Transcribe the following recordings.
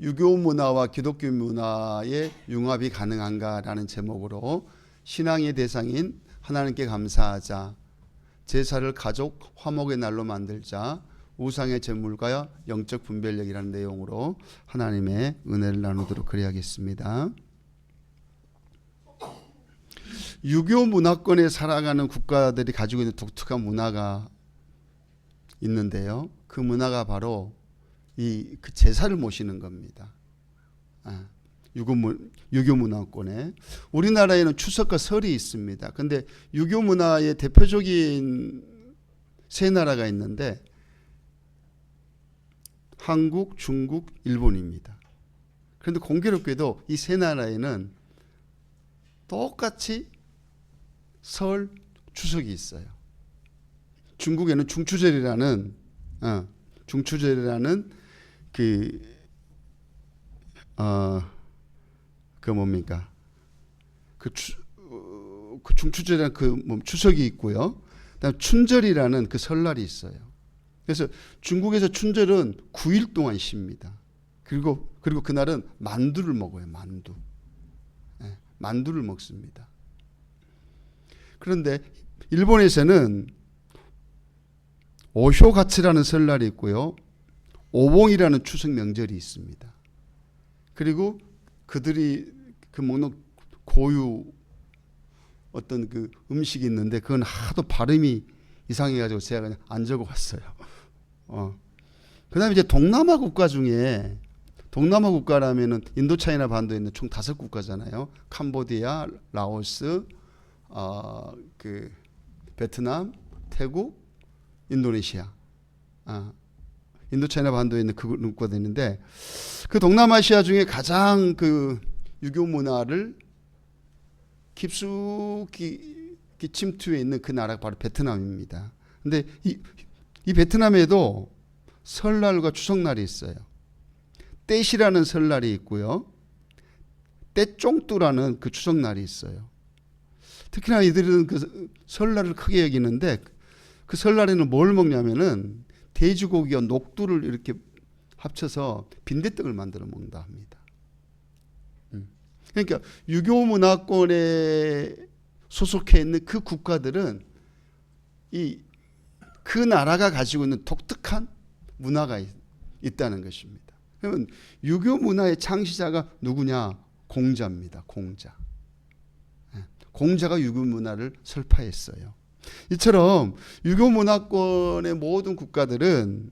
유교 문화와 기독교 문화의 융합이 가능한가라는 제목으로 신앙의 대상인 하나님께 감사하자, 제사를 가족 화목의 날로 만들자, 우상의 제물과 영적 분별력이라는 내용으로 하나님의 은혜를 나누도록 그래야겠습니다. 유교 문화권에 살아가는 국가들이 가지고 있는 독특한 문화가 있는데요. 그 문화가 바로 그 제사를 모시는 겁니다. 유교 문화권에 우리나라에는 추석과 설이 있습니다. 근데 유교 문화의 대표적인 세 나라가 있는데 한국, 중국, 일본입니다. 그런데 공교롭게도 이 세 나라에는 똑같이 설, 추석이 있어요. 중국에는 중추절이라는 뭡니까? 그 중추절이라는 추석이 있고요. 그다음 춘절이라는 그 설날이 있어요. 그래서 중국에서 춘절은 9일 동안 쉽니다. 그리고 그날은 만두를 먹어요. 만두를 먹습니다. 그런데 일본에서는 오쇼가츠라는 설날이 있고요. 오봉이라는 추석 명절이 있습니다. 그리고 그들이 먹는 고유 어떤 그 음식이 있는데 그건 하도 발음이 이상해가지고 제가 그냥 안 적어봤어요. 그다음에 이제 동남아 국가 중에 동남아 국가라면은 인도차이나 반도에 있는 총 5국가잖아요. 캄보디아, 라오스, 베트남, 태국, 인도네시아. 인도차이나 반도에 있는 그 국가도 있는데 그 동남아시아 중에 가장 그 유교 문화를 깊숙이 침투해 있는 그 나라가 바로 베트남입니다. 근데 이 베트남에도 설날과 추석날이 있어요. 떼시라는 설날이 있고요. 떼쫑뚜라는 그 추석날이 있어요. 특히나 이들은 그 설날을 크게 여기는데 그 설날에는 뭘 먹냐면은 돼지고기와 녹두를 이렇게 합쳐서 빈대떡을 만들어 먹는다 합니다. 그러니까 유교 문화권에 소속해 있는 그 국가들은 그 나라가 가지고 있는 독특한 문화가 있다는 것입니다. 그러면 유교 문화의 창시자가 누구냐? 공자입니다. 공자가 유교 문화를 설파했어요. 이처럼 유교 문화권의 모든 국가들은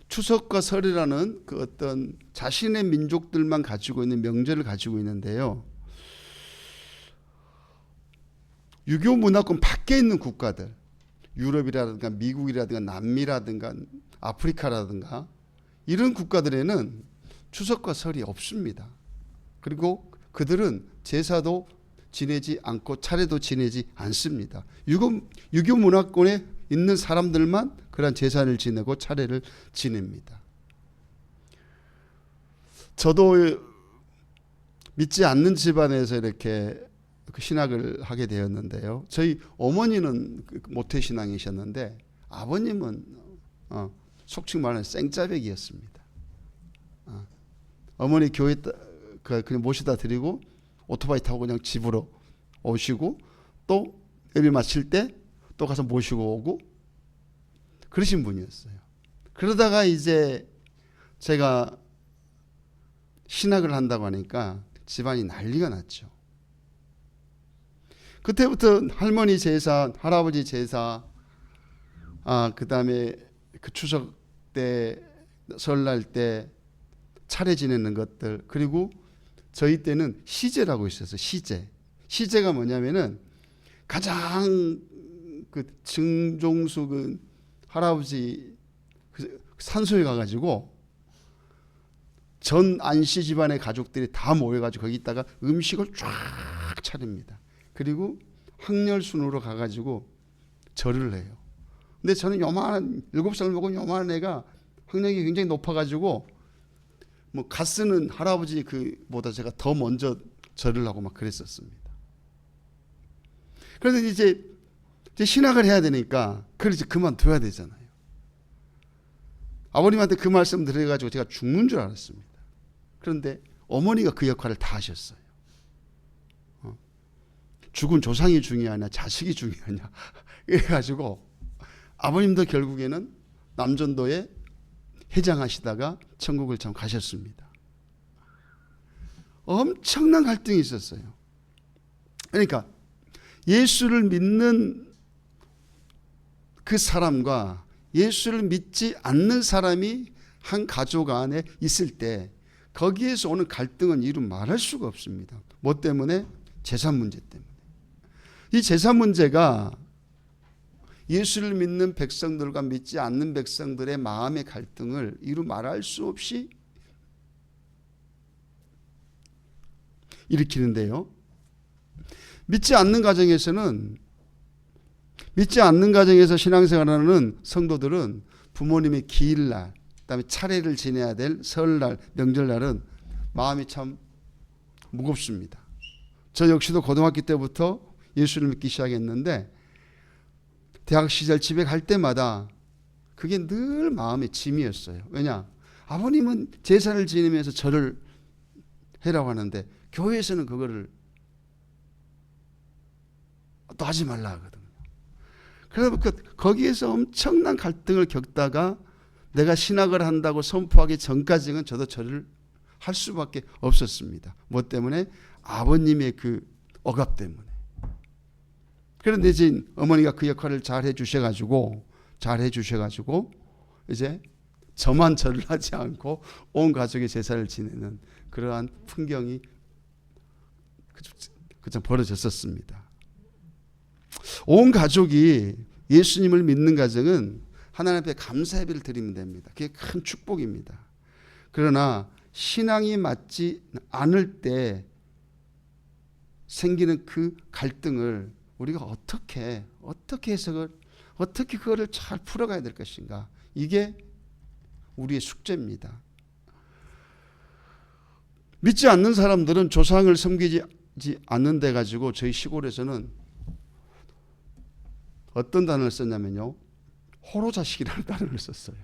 추석과 설이라는 그 어떤 자신의 민족들만 가지고 있는 명절을 가지고 있는데요. 유교 문화권 밖에 있는 국가들, 유럽이라든가 미국이라든가 남미라든가 아프리카라든가 이런 국가들에는 추석과 설이 없습니다. 그리고 그들은 제사도 지내지 않고 차례도 지내지 않습니다. 유교 문화권에 있는 사람들만 그런 제사를 지내고 차례를 지냅니다. 저도 믿지 않는 집안에서 이렇게 신학을 하게 되었는데요. 저희 어머니는 모태신앙이셨는데 아버님은 속칭 말하는 생짜배기였습니다. 어머니 교회 그냥 모시다 드리고 오토바이 타고 그냥 집으로 오시고 또 예배 마칠 때 또 가서 모시고 오고 그러신 분이었어요. 그러다가 이제 제가 신학을 한다고 하니까 집안이 난리가 났죠. 그때부터 할머니 제사, 할아버지 제사, 그다음에 그 추석 때, 설날 때 차례 지내는 것들, 그리고 저희 때는 시제라고 있었어요. 시제가 뭐냐면은 가장 그 증종수 그 할아버지 그 산소에 가가지고 전 안씨 집안의 가족들이 다 모여가지고 거기 있다가 음식을 쫙 차립니다. 그리고 항렬순으로 가가지고 절을 해요. 근데 저는 요만한 7살 먹은 요만한 애가 학력이 굉장히 높아가지고 갓 쓰는 할아버지 그보다 제가 더 먼저 절을 하고 막 그랬었습니다. 그래서 이제 신학을 해야 되니까 그걸 이제 그만둬야 되잖아요. 아버님한테 그 말씀 들어가지고 제가 죽는 줄 알았습니다. 그런데 어머니가 그 역할을 다 하셨어요. 죽은 조상이 중요하냐 자식이 중요하냐 이래가지고 아버님도 결국에는 남전도에 회장하시다가 천국을 참 가셨습니다. 엄청난 갈등이 있었어요. 그러니까 예수를 믿는 그 사람과 예수를 믿지 않는 사람이 한 가족 안에 있을 때 거기에서 오는 갈등은 이루 말할 수가 없습니다. 뭐 때문에? 재산 문제 때문에. 이 재산 문제가 예수를 믿는 백성들과 믿지 않는 백성들의 마음의 갈등을 이루 말할 수 없이 일으키는데요. 믿지 않는 가정에서 신앙생활하는 성도들은 부모님의 기일날, 그다음에 차례를 지내야 될 설날, 명절날은 마음이 참 무겁습니다. 저 역시도 고등학교 때부터 예수를 믿기 시작했는데 대학 시절 집에 갈 때마다 그게 늘 마음의 짐이었어요. 왜냐? 아버님은 제사를 지내면서 절을 해라고 하는데 교회에서는 그거를 또 하지 말라 하거든요. 그래서 거기에서 엄청난 갈등을 겪다가 내가 신학을 한다고 선포하기 전까지는 저도 절을 할 수밖에 없었습니다. 뭐 때문에? 아버님의 그 억압 때문에. 그런데 이제 어머니가 그 역할을 잘 해주셔가지고 이제 저만 절을 하지 않고 온 가족의 제사를 지내는 그러한 풍경이 그참 벌어졌었습니다. 온 가족이 예수님을 믿는 가정은 하나님 앞에 감사 예배를 드리면 됩니다. 그게 큰 축복입니다. 그러나 신앙이 맞지 않을 때 생기는 그 갈등을 우리가 어떻게 해석을 어떻게 그거를 잘 풀어가야 될 것인가. 이게 우리의 숙제입니다. 믿지 않는 사람들은 조상을 섬기지 않는 데 가지고 저희 시골에서는 어떤 단어를 썼냐면요. 호로자식이라는 단어를 썼어요.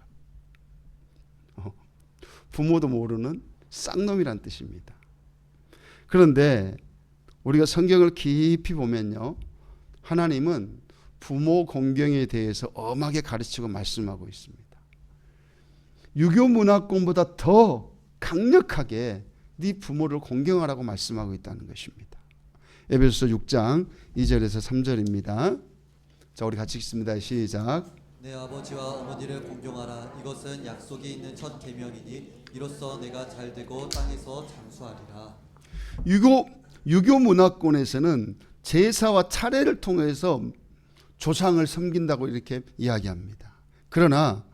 부모도 모르는 쌍놈이란 뜻입니다. 그런데 우리가 성경을 깊이 보면요. 하나님은 부모 공경에 대해서 엄하게 가르치고 말씀하고 있습니다. 유교 문화권보다 더 강력하게 네 부모를 공경하라고 말씀하고 있다는 것입니다. 에베소서 6장 2절에서 3절입니다. 자, 우리 같이 읽습니다. 시작. 내 아버지와 어머니를 공경하라. 이것은 약속이 있는 첫 계명이니 이로써 내가 잘되고 땅에서 장수하리라. 유교 문화권에서는 제사와 차례를 통해서 조상을 섬긴다고 이렇게 이야기합니다. 그러나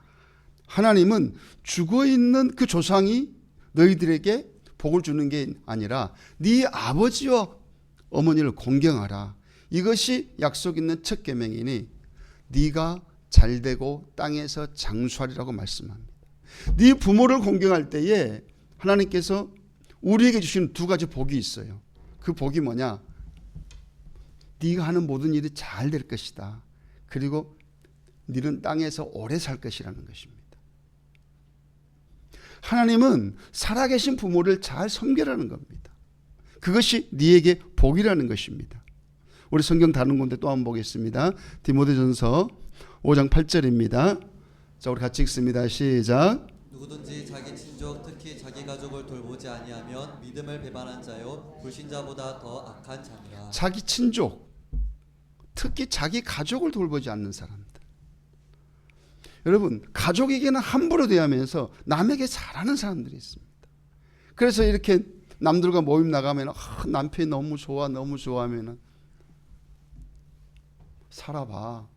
하나님은 죽어있는 그 조상이 너희들에게 복을 주는 게 아니라 네 아버지와 어머니를 공경하라. 이것이 약속 있는 첫 계명이니 네가 잘되고 땅에서 장수하리라고 말씀합니다. 네 부모를 공경할 때에 하나님께서 우리에게 주시는 두 가지 복이 있어요. 그 복이 뭐냐? 네가 하는 모든 일이 잘 될 것이다. 그리고 너는 땅에서 오래 살 것이라는 것입니다. 하나님은 살아계신 부모를 잘 섬기라는 겁니다. 그것이 네에게 복이라는 것입니다. 우리 성경 다른 건데 또 한번 보겠습니다. 디모데전서 5장 8절입니다. 자, 우리 같이 읽습니다. 시작. 누구든지 자기 친족 특히 자기 가족을 돌보지 아니하면 믿음을 배반한 자요 불신자보다 더 악한 자니라. 자기 친족, 특히 자기 가족을 돌보지 않는 사람들. 여러분, 가족에게는 함부로 대하면서 남에게 잘하는 사람들이 있습니다. 그래서 이렇게 남들과 모임 나가면 남편이 너무 좋아하면 살아봐.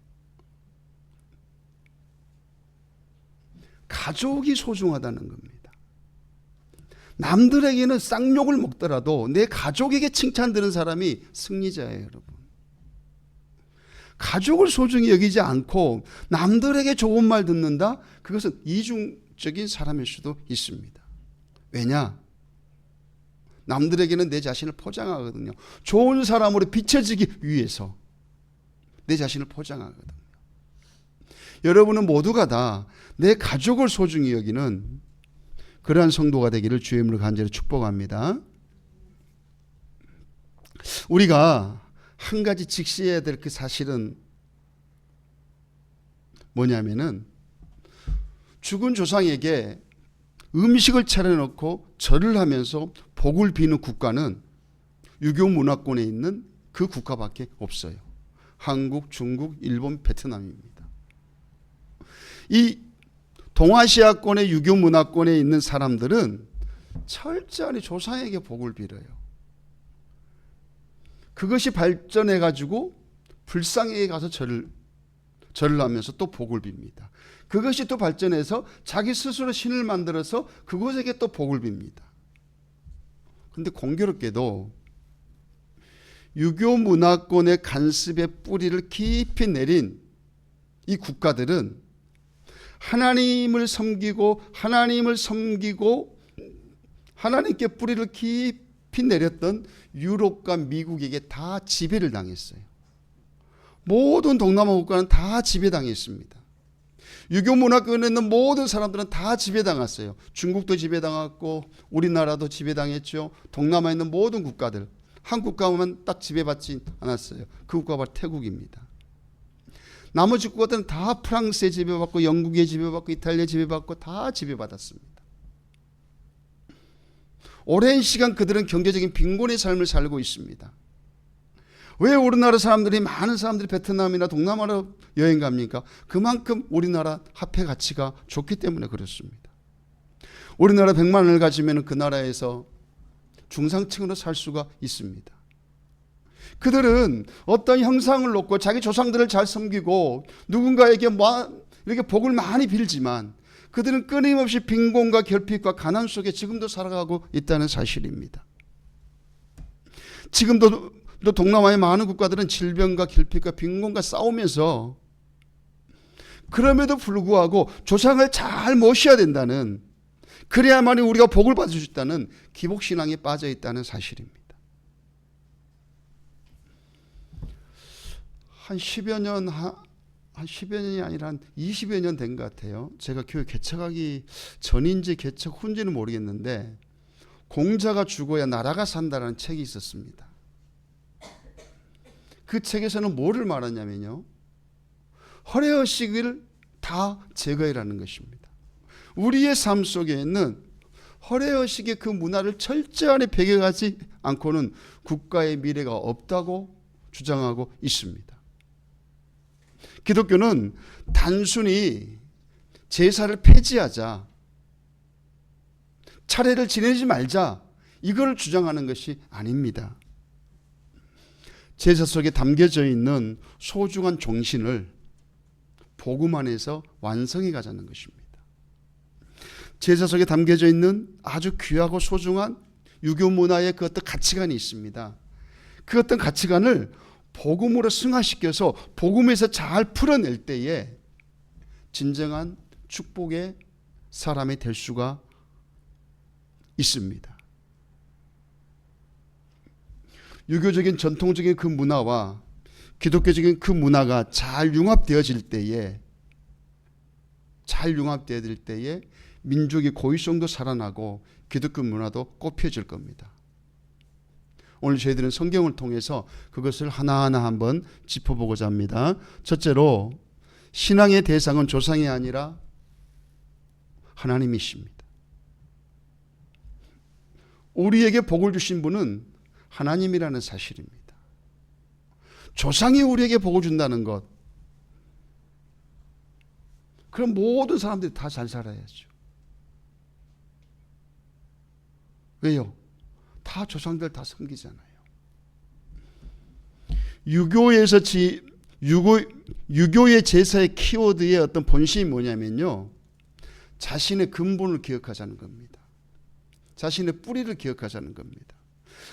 가족이 소중하다는 겁니다. 남들에게는 쌍욕을 먹더라도 내 가족에게 칭찬 들은 사람이 승리자예요, 여러분. 가족을 소중히 여기지 않고 남들에게 좋은 말 듣는다? 그것은 이중적인 사람일 수도 있습니다. 왜냐? 남들에게는 내 자신을 포장하거든요. 좋은 사람으로 비춰지기 위해서 내 자신을 포장하거든요. 여러분은 모두가 다 내 가족을 소중히 여기는 그러한 성도가 되기를 주의 이름으로 간절히 축복합니다. 우리가 한 가지 직시해야 될 그 사실은 뭐냐면은 죽은 조상에게 음식을 차려놓고 절을 하면서 복을 비는 국가는 유교 문화권에 있는 그 국가밖에 없어요. 한국, 중국, 일본, 베트남입니다. 이 동아시아권의 유교 문화권에 있는 사람들은 철저히 조상에게 복을 빌어요. 그것이 발전해 가지고 불상에게 가서 절을 하면서 또 복을 빕니다. 그것이 또 발전해서 자기 스스로 신을 만들어서 그곳에게 또 복을 빕니다. 그런데 공교롭게도 유교 문화권의 간습의 뿌리를 깊이 내린 이 국가들은 하나님을 섬기고 하나님께 뿌리를 깊이 내렸던 유럽과 미국에게 다 지배를 당했어요. 모든 동남아 국가는 다 지배당했습니다. 유교 문화권에 있는 모든 사람들은 다 지배당했어요. 중국도 지배당했고 우리나라도 지배당했죠. 동남아에 있는 모든 국가들, 한 국가만 딱 지배받지 않았어요. 그 국가가 바로 태국입니다. 나머지 국가들은 다 프랑스에 지배받고 영국에 지배받고 이탈리아에 지배받고 다 지배받았습니다. 오랜 시간 그들은 경제적인 빈곤의 삶을 살고 있습니다. 왜 우리나라 사람들이 많은 사람들이 베트남이나 동남아로 여행 갑니까? 그만큼 우리나라 화폐 가치가 좋기 때문에 그렇습니다. 우리나라 100만 원을 가지면 그 나라에서 중상층으로 살 수가 있습니다. 그들은 어떤 형상을 놓고 자기 조상들을 잘 섬기고 누군가에게 이렇게 복을 많이 빌지만 그들은 끊임없이 빈곤과 결핍과 가난 속에 지금도 살아가고 있다는 사실입니다. 지금도 동남아의 많은 국가들은 질병과 결핍과 빈곤과 싸우면서 그럼에도 불구하고 조상을 잘 모셔야 된다는, 그래야만이 우리가 복을 받을 수 있다는 기복신앙에 빠져 있다는 사실입니다. 한 10여 년이 아니라 한 20여 년 된 것 같아요. 제가 교회 개척하기 전인지 개척 후인지는 모르겠는데 공자가 죽어야 나라가 산다라는 책이 있었습니다. 그 책에서는 뭐를 말하냐면요, 허례허식을 다 제거해라는 것입니다. 우리의 삶 속에 있는 허례허식의 그 문화를 철저히 배격하지 않고는 국가의 미래가 없다고 주장하고 있습니다. 기독교는 단순히 제사를 폐지하자, 차례를 지내지 말자, 이걸 주장하는 것이 아닙니다. 제사 속에 담겨져 있는 소중한 종신을 복음 안에서 완성해 가자는 것입니다. 제사 속에 담겨져 있는 아주 귀하고 소중한 유교 문화의 그 어떤 가치관이 있습니다. 그 어떤 가치관을 복음으로 승화시켜서 복음에서 잘 풀어낼 때에 진정한 축복의 사람이 될 수가 있습니다. 유교적인 전통적인 그 문화와 기독교적인 그 문화가 잘 융합되어질 때에 민족의 고유성도 살아나고 기독교 문화도 꽃피어질 겁니다. 오늘 저희들은 성경을 통해서 그것을 하나하나 한번 짚어보고자 합니다. 첫째로, 신앙의 대상은 조상이 아니라 하나님이십니다. 우리에게 복을 주신 분은 하나님이라는 사실입니다. 조상이 우리에게 복을 준다는 것, 그럼 모든 사람들이 다 잘 살아야죠. 왜요? 다 조상들 다 섬기잖아요. 유교의 제사의 키워드의 어떤 본심이 뭐냐면요, 자신의 근본을 기억하자는 겁니다. 자신의 뿌리를 기억하자는 겁니다.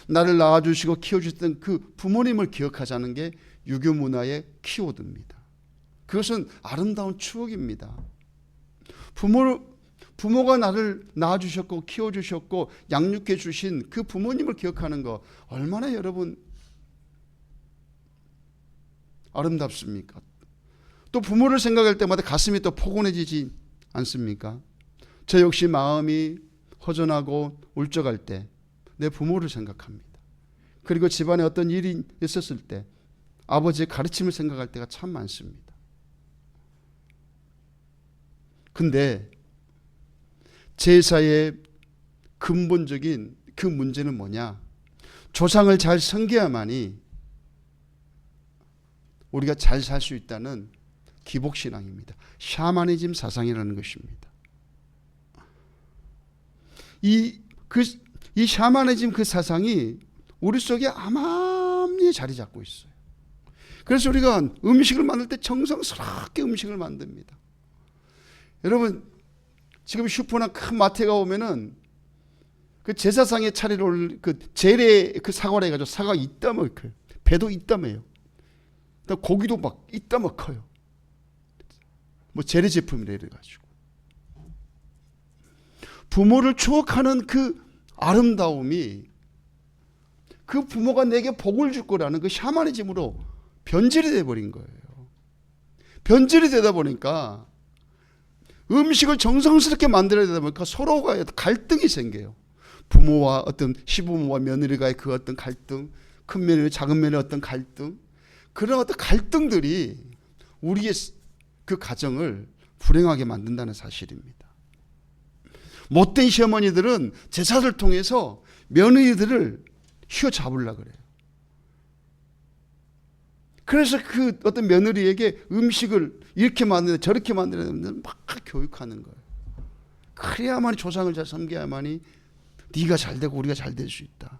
나를 낳아주시고 키워주셨던 그 부모님을 기억하자는 게 유교 문화의 키워드입니다. 그것은 아름다운 추억입니다. 부모가 나를 낳아주셨고 키워주셨고 양육해 주신 그 부모님을 기억하는 거 얼마나 여러분 아름답습니까? 또 부모를 생각할 때마다 가슴이 또 포근해지지 않습니까? 저 역시 마음이 허전하고 울적할 때 내 부모를 생각합니다. 그리고 집안에 어떤 일이 있었을 때 아버지의 가르침을 생각할 때가 참 많습니다. 근데 제사의 근본적인 그 문제는 뭐냐? 조상을 잘 섬겨야만이 우리가 잘 살 수 있다는 기복신앙입니다. 샤머니즘 사상이라는 것입니다. 이 샤머니즘 그 사상이 우리 속에 암암리에 자리 잡고 있어요. 그래서 우리가 음식을 만들 때 정성스럽게 음식을 만듭니다. 여러분, 지금 슈퍼나 큰 마트에 가보면은 그 제사상에 차리를 올 그 재래 그 사과를 해가지고 사과 이따만 커요. 배도 이따매요. 고기도 막 이따만 커요. 뭐 재래 제품이라 이래가지고. 부모를 추억하는 그 아름다움이 그 부모가 내게 복을 줄 거라는 그 샤머니즘으로 변질이 돼버린 거예요. 변질이 되다 보니까 음식을 정성스럽게 만들어야 되다 보니까 서로가 갈등이 생겨요. 부모와 어떤 시부모와 며느리가의 그 어떤 갈등, 큰 며느리, 작은 며느리의 어떤 갈등, 그런 어떤 갈등들이 우리의 그 가정을 불행하게 만든다는 사실입니다. 못된 시어머니들은 제사를 통해서 며느리들을 휘어잡으려고 그래요. 그래서 그 어떤 며느리에게 음식을 이렇게 만드는 저렇게 만드는 막 교육하는 거예요. 그래야만이 조상을 잘 섬겨야만이 네가 잘 되고 우리가 잘 될 수 있다.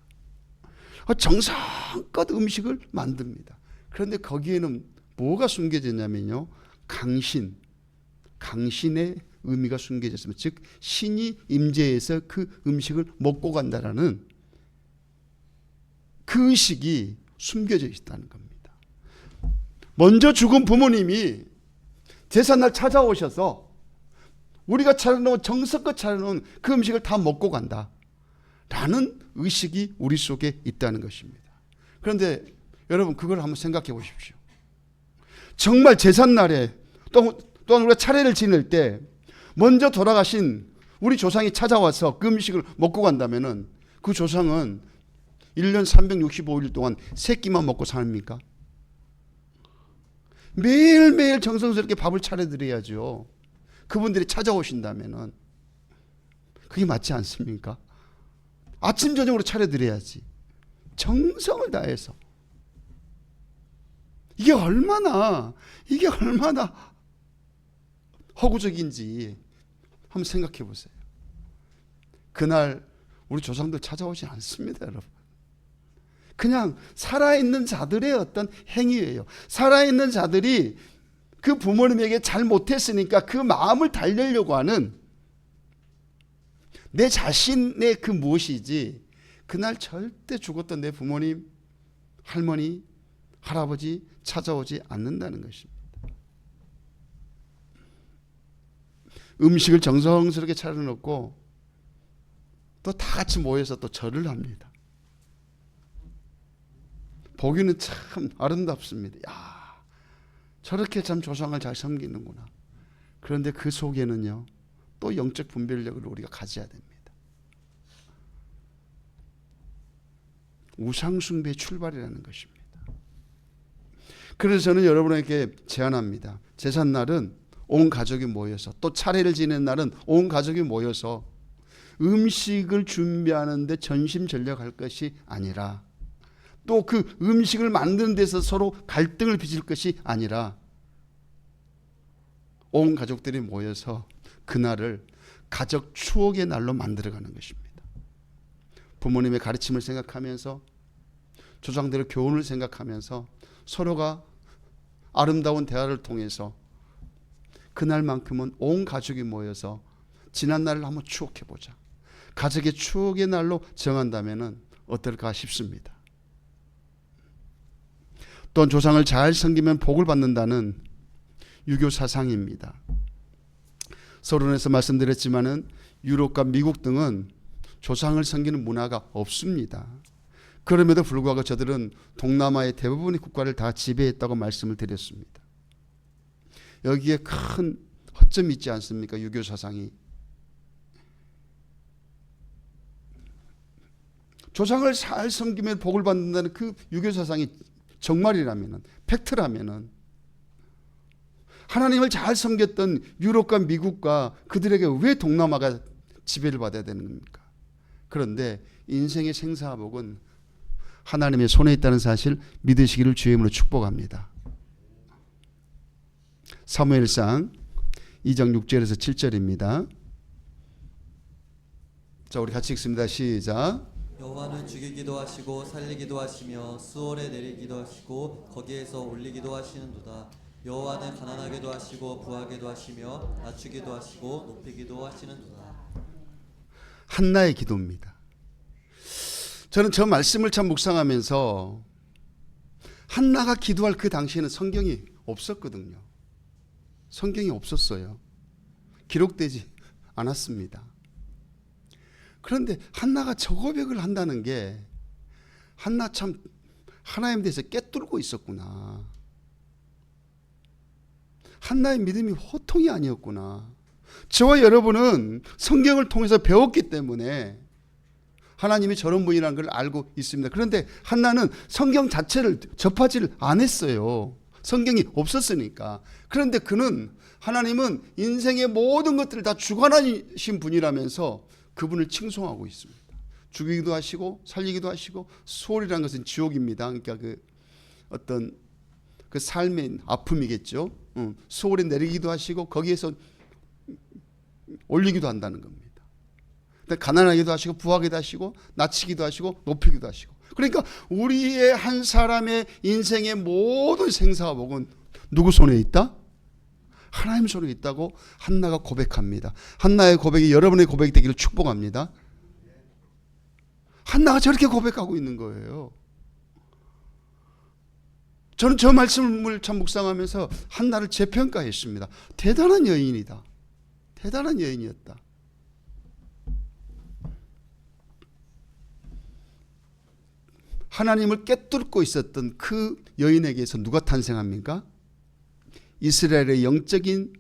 정성껏 음식을 만듭니다. 그런데 거기에는 뭐가 숨겨져 있냐면요, 강신의 의미가 숨겨져 있습니다. 즉 신이 임재해서 그 음식을 먹고 간다라는 그 의식이 숨겨져 있다는 겁니다. 먼저 죽은 부모님이 제삿날 찾아오셔서 우리가 차려놓은 정성껏 차려놓은 그 음식을 다 먹고 간다 라는 의식이 우리 속에 있다는 것입니다. 그런데 여러분, 그걸 한번 생각해 보십시오. 정말 제삿날에 또한 우리가 차례를 지낼 때 먼저 돌아가신 우리 조상이 찾아와서 그 음식을 먹고 간다면은 그 조상은 1년 365일 동안 세 끼만 먹고 삽니까? 매일매일 정성스럽게 밥을 차려드려야죠. 그분들이 찾아오신다면은. 그게 맞지 않습니까? 아침 저녁으로 차려드려야지. 정성을 다해서. 이게 얼마나 허구적인지 한번 생각해 보세요. 그날 우리 조상들 찾아오지 않습니다, 여러분. 그냥 살아있는 자들의 어떤 행위예요. 살아있는 자들이 그 부모님에게 잘 못했으니까 그 마음을 달래려고 하는 내 자신의 그 무엇이지, 그날 절대 죽었던 내 부모님, 할머니, 할아버지 찾아오지 않는다는 것입니다. 음식을 정성스럽게 차려놓고 또 다 같이 모여서 또 절을 합니다. 보기는 참 아름답습니다. 야, 저렇게 참 조상을 잘 섬기는구나. 그런데 그 속에는요, 또 영적 분별력을 우리가 가져야 됩니다. 우상숭배의 출발이라는 것입니다. 그래서 저는 여러분에게 제안합니다. 제삿날은 온 가족이 모여서, 또 차례를 지내는 날은 온 가족이 모여서 음식을 준비하는 데 전심전력할 것이 아니라, 또 그 음식을 만드는 데서 서로 갈등을 빚을 것이 아니라 온 가족들이 모여서 그날을 가족 추억의 날로 만들어가는 것입니다. 부모님의 가르침을 생각하면서, 조상들의 교훈을 생각하면서 서로가 아름다운 대화를 통해서 그날만큼은 온 가족이 모여서 지난 날을 한번 추억해보자. 가족의 추억의 날로 정한다면 어떨까 싶습니다. 또한 조상을 잘 섬기면 복을 받는다는 유교 사상입니다. 서론에서 말씀드렸지만은 유럽과 미국 등은 조상을 섬기는 문화가 없습니다. 그럼에도 불구하고 저들은 동남아의 대부분의 국가를 다 지배했다고 말씀을 드렸습니다. 여기에 큰 허점이 있지 않습니까? 유교 사상이. 조상을 잘 섬기면 복을 받는다는 그 유교 사상이 정말이라면은, 팩트라면은, 하나님을 잘 섬겼던 유럽과 미국과 그들에게 왜 동남아가 지배를 받아야 되는 겁니까? 그런데 인생의 생사복은 하나님의 손에 있다는 사실 믿으시기를 주의 이름으로 축복합니다. 사무엘상 2장 6절에서 7절입니다. 자, 우리 같이 읽습니다. 시작. 여호와는 죽이기도 하시고 살리기도 하시며 수월에 내리기도 하시고 거기에서 올리기도 하시는도다. 여호와는 가난하게도 하시고 부하게도 하시며 낮추기도 하시고 높이기도 하시는도다. 한나의 기도입니다. 저는 저 말씀을 참 묵상하면서 한나가 기도할 그 당시에는 성경이 없었거든요. 성경이 없었어요. 기록되지 않았습니다. 그런데 한나가 저 고백을 한다는 게 한나 참 하나님에 대해서 깨뚫고 있었구나. 한나의 믿음이 호통이 아니었구나. 저와 여러분은 성경을 통해서 배웠기 때문에 하나님이 저런 분이라는 걸 알고 있습니다. 그런데 한나는 성경 자체를 접하지를 않았어요. 성경이 없었으니까. 그런데 그는 하나님은 인생의 모든 것들을 다 주관하신 분이라면서 그분을 칭송하고 있습니다. 죽이기도 하시고 살리기도 하시고, 수월이라는 것은 지옥입니다. 그러니까 그 어떤 그 삶의 아픔이겠죠. 수월에 내리기도 하시고 거기에서 올리기도 한다는 겁니다. 가난하기도 하시고 부하기도 하시고 낮추기도 하시고 높이기도 하시고. 그러니까 우리의 한 사람의 인생의 모든 생사복은 누구 손에 있다? 하나님 손에 있다고 한나가 고백합니다. 한나의 고백이 여러분의 고백이 되기를 축복합니다. 한나가 저렇게 고백하고 있는 거예요. 저는 저 말씀을 참 묵상하면서 한나를 재평가했습니다. 대단한 여인이다. 대단한 여인이었다. 하나님을 깨뚫고 있었던 그 여인에게서 누가 탄생합니까? 이스라엘의 영적인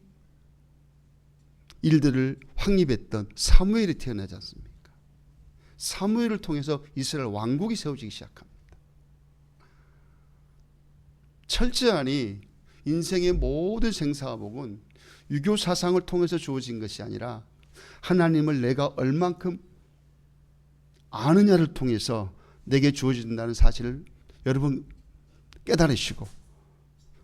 일들을 확립했던 사무엘이 태어나지 않습니까? 사무엘을 통해서 이스라엘 왕국이 세워지기 시작합니다. 철저하니 인생의 모든 생사복은 유교 사상을 통해서 주어진 것이 아니라 하나님을 내가 얼만큼 아느냐를 통해서 내게 주어진다는 사실을 여러분 깨달으시고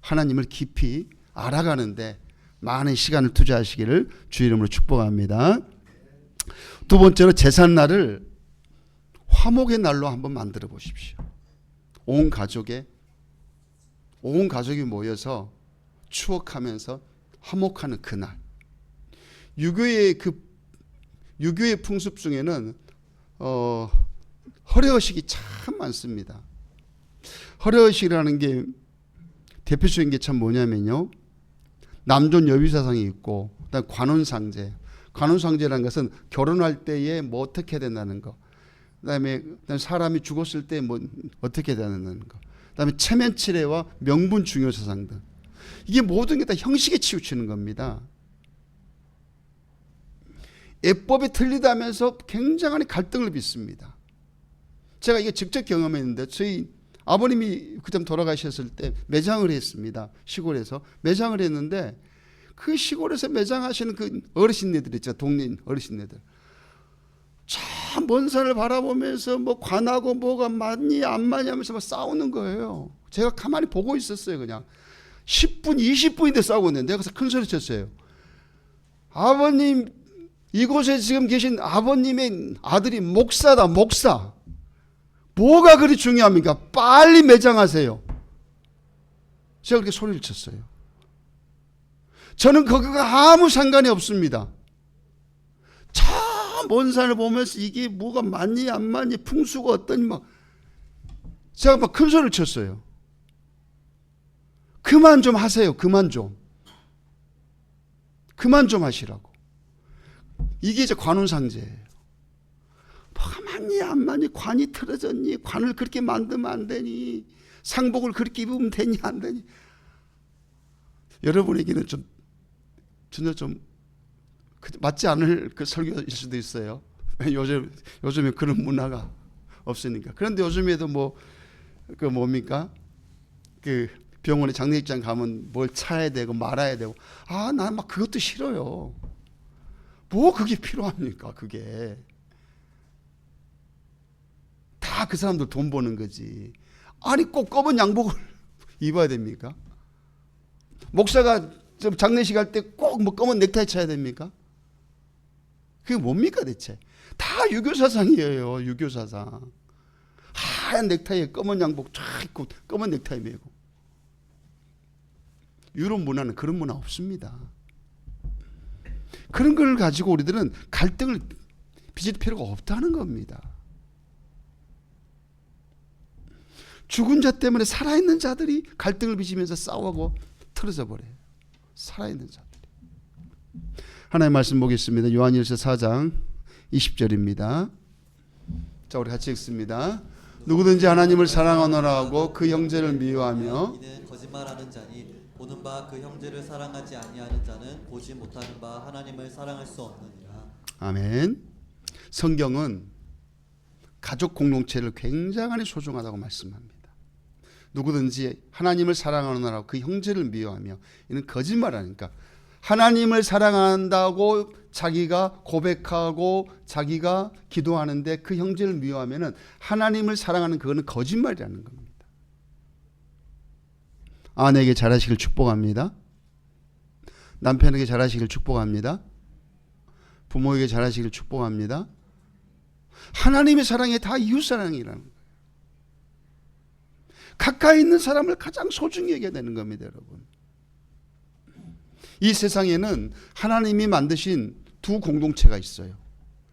하나님을 깊이 알아가는데 많은 시간을 투자하시기를 주의 이름으로 축복합니다. 두 번째로 제삿날을 화목의 날로 한번 만들어 보십시오. 온 가족이 모여서 추억하면서 화목하는 그날. 유교의 풍습 중에는 허례의식이 참 많습니다. 허례의식이라는 게 대표적인 게 참 뭐냐면요, 남존 여비사상이 있고, 그다음 관혼상제. 관혼상제라는 것은 결혼할 때에 뭐 어떻게 해야 된다는 거. 그다음에 사람이 죽었을 때 뭐 어떻게 해야 된다는 거. 그다음에 체면치레와 명분 중요 사상 등. 이게 모든 게 다 형식에 치우치는 겁니다. 예법이 틀리다면서 굉장한 갈등을 빚습니다. 제가 이게 직접 경험했는데 저희 아버님이 그때 돌아가셨을 때 매장을 했습니다. 시골에서 매장을 했는데 그 시골에서 매장하시는 그 어르신네들 있죠. 동네 어르신네들. 참 먼 산을 바라보면서 뭐 관하고 뭐가 맞니 안 맞니 하면서 막 싸우는 거예요. 제가 가만히 보고 있었어요. 그냥 10분 20분인데 싸우고 있는데 내가 큰 소리 쳤어요. 아버님, 이곳에 지금 계신 아버님의 아들이 목사다. 목사. 뭐가 그리 중요합니까? 빨리 매장하세요. 제가 그렇게 소리를 쳤어요. 저는 그거가 아무 상관이 없습니다. 참 먼 산을 보면서 이게 뭐가 맞니 안 맞니 풍수가 어떠니 막 제가 막 큰 소리를 쳤어요. 그만 좀 하세요. 그만 좀 하시라고. 이게 이제 관혼상제예요. 뭐가 맞니 안 맞니, 관이 틀어졌니, 관을 그렇게 만들면 안 되니, 상복을 그렇게 입으면 되니 안 되니. 여러분에게는 좀 전혀 좀 맞지 않을 그 설교일 수도 있어요. 요즘에 그런 문화가 없으니까. 그런데 요즘에도 그 뭡니까? 그 병원에 장례식장 가면 뭘 차야 되고 말아야 되고. 난 막 그것도 싫어요. 뭐 그게 필요합니까? 그게 다 그 사람들 돈 버는 거지. 아니 꼭 검은 양복을 입어야 됩니까? 목사가 좀 장례식 할 때 꼭 검은 넥타이 차야 됩니까? 그게 뭡니까 대체? 다 유교 사상이에요. 유교 사상. 하얀 넥타이에 검은 양복 쫙 입고 검은 넥타이 메고. 유럽 문화는 그런 문화 없습니다. 그런 걸 가지고 우리들은 갈등을 빚을 필요가 없다는 겁니다. 죽은 자 때문에 살아있는 자들이 갈등을 빚으면서 싸우고 틀어져 버려요. 살아있는 자들이. 하나님의 말씀 보겠습니다. 요한일서 4장 20절입니다. 자, 우리 같이 읽습니다. 누구든지 하나님을 사랑하노라 하고 그 형제를 미워하며 이는 거짓말하는 자니 보는 바 그 형제를 사랑하지 아니하는 자는 보지 못하는 바 하나님을 사랑할 수 없느니라. 아멘. 성경은 가족 공동체를 굉장히 소중하다고 말씀합니다. 누구든지 하나님을 사랑하노라 그 형제를 미워하며, 이는 거짓말하니까 하나님을 사랑한다고 자기가 고백하고 자기가 기도하는데 그 형제를 미워하면은 하나님을 사랑하는 그거는 거짓말이라는 겁니다. 아내에게 잘하시길 축복합니다. 남편에게 잘하시길 축복합니다. 부모에게 잘하시길 축복합니다. 하나님의 사랑이 다 이웃사랑이라는 거예요. 가까이 있는 사람을 가장 소중히 여겨야 되는 겁니다, 여러분. 이 세상에는 하나님이 만드신 두 공동체가 있어요.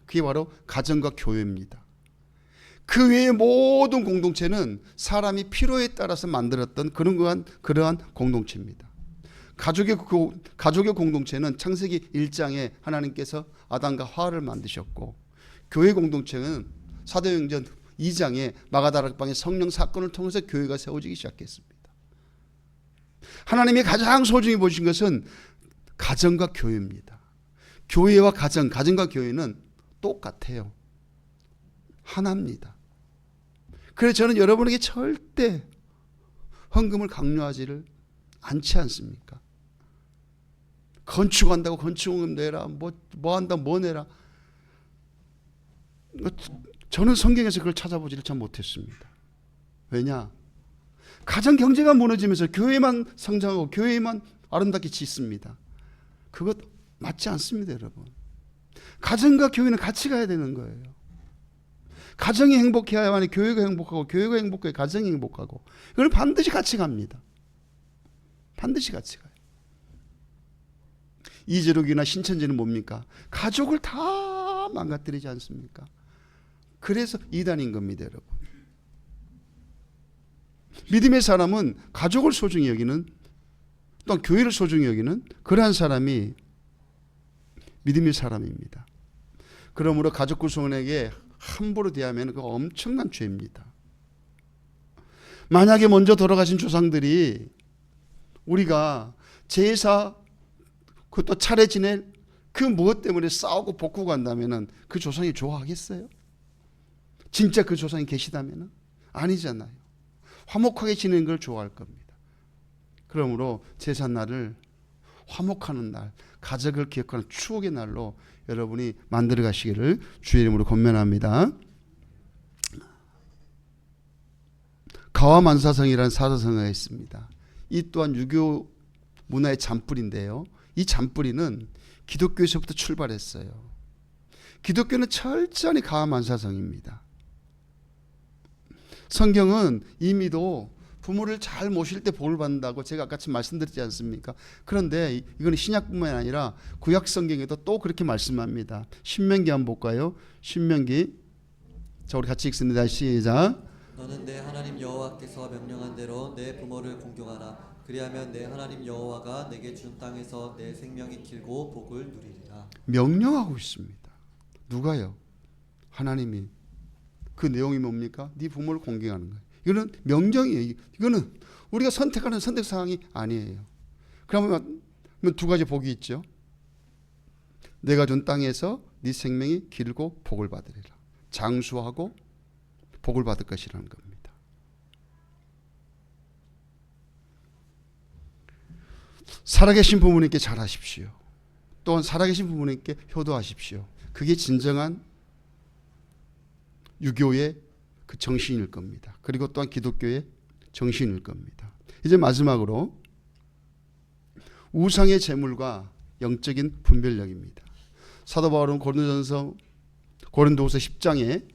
그게 바로 가정과 교회입니다. 그 외의 모든 공동체는 사람이 필요에 따라서 만들었던 그러한 공동체입니다. 가족의 공동체는 창세기 1장에 하나님께서 아담과 하와를 만드셨고, 교회 공동체는 사도행전 2장에 마가다락방의 성령 사건을 통해서 교회가 세워지기 시작했습니다. 하나님이 가장 소중히 보신 것은 가정과 교회입니다. 교회와 가정과 교회는 똑같아요. 하나입니다. 그래서 저는 여러분에게 절대 헌금을 강요하지를 않지 않습니까? 건축한다고 건축헌금 내라, 뭐 한다고 뭐 내라. 저는 성경에서 그걸 찾아보지를 참 못했습니다. 왜냐? 가정 경제가 무너지면서 교회만 성장하고 교회만 아름답게 짓습니다. 그것 맞지 않습니다, 여러분. 가정과 교회는 같이 가야 되는 거예요. 가정이 행복해야만 교회가 행복하고, 교회가 행복해야 가정이 행복하고, 이걸 반드시 같이 갑니다. 반드시 같이 가요. 이재록이나 신천지는 뭡니까? 가족을 다 망가뜨리지 않습니까? 그래서 이단인 겁니다, 여러분. 믿음의 사람은 가족을 소중히 여기는, 또한 교회를 소중히 여기는 그러한 사람이 믿음의 사람입니다. 그러므로 가족 구성원에게 함부로 대하면 그거 엄청난 죄입니다. 만약에 먼저 돌아가신 조상들이 우리가 제사, 그것도 차례 지낼 그 무엇 때문에 싸우고 복구가 한다면 그 조상이 좋아하겠어요? 진짜 그 조상이 계시다면? 아니잖아요. 화목하게 지내는 걸 좋아할 겁니다. 그러므로 제삿날을 화목하는 날, 가족을 기억하는 추억의 날로 여러분이 만들어 가시기를 주의 이름으로 권면합니다. 가와만사성이라는 사자성어가 있습니다. 이 또한 유교 문화의 잔뿌리인데요. 이 잔뿌리는 기독교에서부터 출발했어요. 기독교는 철저히 가와만사성입니다. 성경은 이미도 부모를 잘 모실 때 복을 받는다고 제가 아까 말씀드렸지 않습니까? 그런데 이건 신약뿐만 아니라 구약 성경에도 또 그렇게 말씀합니다. 신명기 한번 볼까요? 신명기. 자, 우리 같이 읽습니다. 시작. 너는 내 하나님 여호와께서 명령한 대로 내 부모를 공경하라. 그리하면 내 하나님 여호와가 내게 준 땅에서 내 생명이 길고 복을 누리리라. 명령하고 있습니다. 누가요? 하나님이. 그 내용이 뭡니까? 네 부모를 공경하는 거예요. 이거는 명령이에요. 이거는 우리가 선택하는 선택사항이 아니에요. 그러면 두 가지 복이 있죠. 내가 준 땅에서 네 생명이 길고 복을 받으리라. 장수하고 복을 받을 것이라는 겁니다. 살아계신 부모님께 잘하십시오. 또한 살아계신 부모님께 효도하십시오. 그게 진정한 유교의 그 정신일 겁니다. 그리고 또한 기독교의 정신일 겁니다. 이제 마지막으로 우상의 제물과 영적인 분별력입니다. 사도 바울은 고린도서 10장에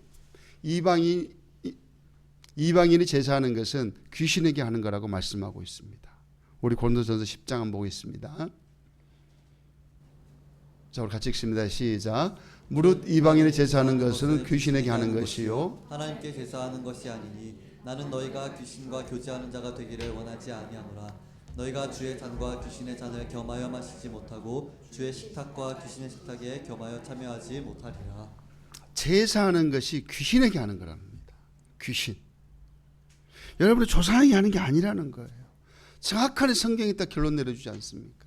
이방인이 제사하는 것은 귀신에게 하는 거라고 말씀하고 있습니다. 우리 고린도전서 10장 한번 보겠습니다. 자, 우리 같이 읽습니다. 시작. 무릇 이방인이 제사하는 것은 귀신에게 하는 것이요 하나님께 제사하는 것이 아니니 나는 너희가 귀신과 교제하는 자가 되기를 원하지 아니하노라. 너희가 주의 잔과 귀신의 잔을 겸하여 마시지 못하고 주의 식탁과 귀신의 식탁에 겸하여 참여하지 못하리라. 제사하는 것이 귀신에게 하는 거랍니다. 귀신. 여러분의 조상에게 하는 게 아니라는 거예요. 정확하게 성경이 딱 결론 내려주지 않습니까?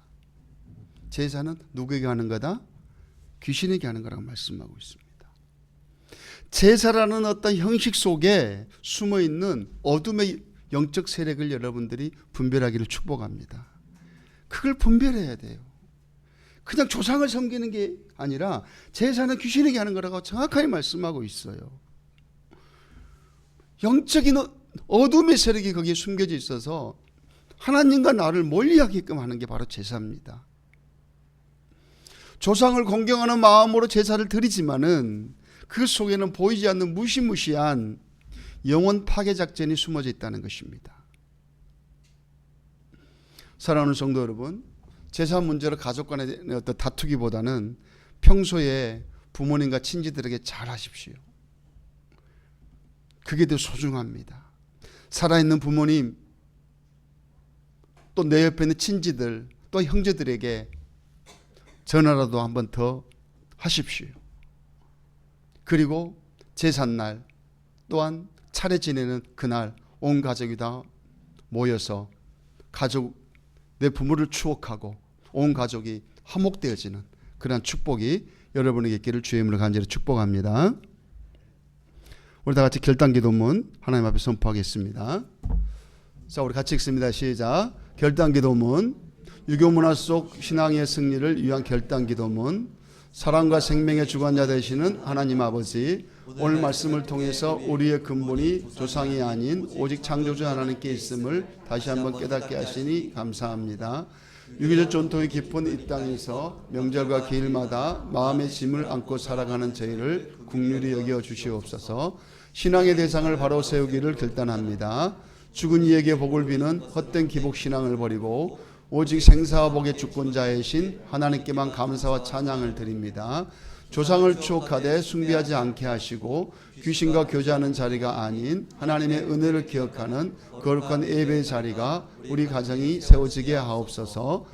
제사는 누구에게 하는 거다? 귀신에게 하는 거라고 말씀하고 있습니다. 제사라는 어떤 형식 속에 숨어있는 어둠의 영적 세력을 여러분들이 분별하기를 축복합니다. 그걸 분별해야 돼요. 그냥 조상을 섬기는 게 아니라 제사는 귀신에게 하는 거라고 정확하게 말씀하고 있어요. 영적인 어둠의 세력이 거기에 숨겨져 있어서 하나님과 나를 멀리하게끔 하는 게 바로 제사입니다. 조상을 공경하는 마음으로 제사를 드리지만은 그 속에는 보이지 않는 무시무시한 영혼 파괴 작전이 숨어져 있다는 것입니다. 사랑하는 성도 여러분, 제사 문제로 가족 간의 어떤 다투기보다는 평소에 부모님과 친지들에게 잘하십시오. 그게 더 소중합니다. 살아있는 부모님, 또 내 옆에 있는 친지들, 또 형제들에게 전화라도 한 번 더 하십시오. 그리고 제삿날 또한 차례 지내는 그날 온 가족이 다 모여서 내 부모를 추억하고 온 가족이 화목되어지는 그런 축복이 여러분에게 있기를 주의 이름으로 간절히 축복합니다. 우리 다 같이 결단기도문 하나님 앞에 선포하겠습니다. 자, 우리 같이 읽습니다. 시작. 결단기도문. 유교문화 속 신앙의 승리를 위한 결단기도문. 사랑과 생명의 주관자 되시는 하나님 아버지, 오늘 말씀을 통해서 우리의 근본이 조상이 아닌 오직 창조주 하나님께 있음을 다시 한번 깨닫게 하시니 감사합니다. 유교적 전통이 깊은 이 땅에서 명절과 기일마다 마음의 짐을 안고 살아가는 저희를 긍휼히 여겨 주시옵소서. 신앙의 대상을 바로 세우기를 결단합니다. 죽은 이에게 복을 비는 헛된 기복신앙을 버리고 오직 생사와 복의 주권자이신 하나님께만 감사와 찬양을 드립니다. 조상을 추억하되 숭배하지 않게 하시고 귀신과 교제하는 자리가 아닌 하나님의 은혜를 기억하는 거룩한 예배의 자리가 우리 가정이 세워지게 하옵소서.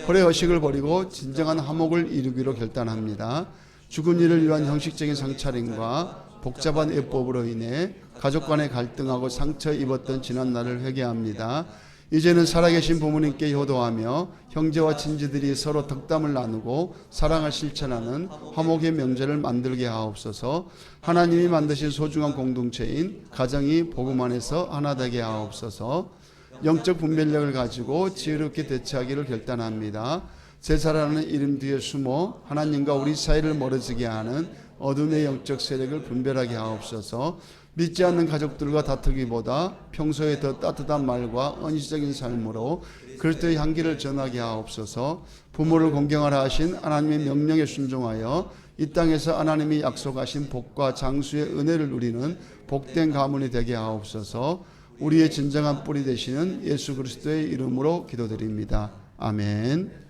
허례허식을 버리고 진정한 화목을 이루기로 결단합니다. 죽은 이를 위한 형식적인 상차림과 복잡한 예법으로 인해 가족 간의 갈등하고 상처 입었던 지난 날을 회개합니다. 이제는 살아계신 부모님께 효도하며 형제와 친지들이 서로 덕담을 나누고 사랑을 실천하는 화목의 명절을 만들게 하옵소서. 하나님이 만드신 소중한 공동체인 가정이 복음 안에서 하나 되게 하옵소서. 영적 분별력을 가지고 지혜롭게 대처하기를 결단합니다. 제사라는 이름 뒤에 숨어 하나님과 우리 사이를 멀어지게 하는 어둠의 영적 세력을 분별하게 하옵소서. 믿지 않는 가족들과 다투기보다 평소에 더 따뜻한 말과 언시적인 삶으로 그리스도의 향기를 전하게 하옵소서. 부모를 공경하라 하신 하나님의 명령에 순종하여 이 땅에서 하나님이 약속하신 복과 장수의 은혜를 누리는 복된 가문이 되게 하옵소서. 우리의 진정한 뿌리 되시는 예수 그리스도의 이름으로 기도드립니다. 아멘.